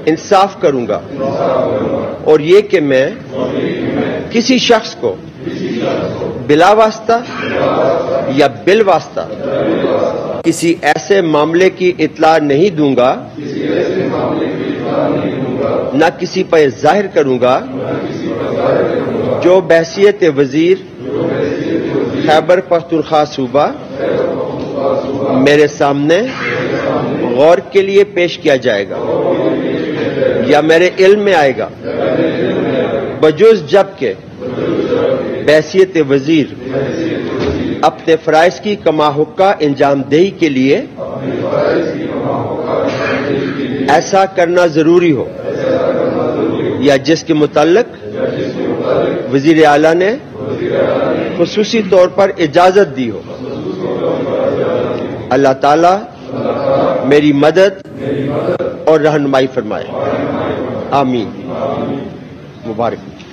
انصاف کروں گا اور یہ کہ میں کسی شخص کو بلا واسطہ یا بالواسطہ کسی ایسے معاملے کی اطلاع نہیں دوں گا نہ کسی پر ظاہر کروں گا جو بحیثیت وزیر خیبر پختونخوا صوبہ میرے سامنے غور کے لیے پیش کیا جائے گا یا میرے علم میں آئے گا بجز جبکہ بحیثیت وزیر اپنے فرائض کی کما حقہ انجام دہی کے لیے ایسا کرنا ضروری ہو یا جس کے متعلق وزیر اعلیٰ نے خصوصی طور پر اجازت دی ہو۔ اللہ تعالی میری مدد اور رہنمائی فرمائے، آمین۔ مبارک۔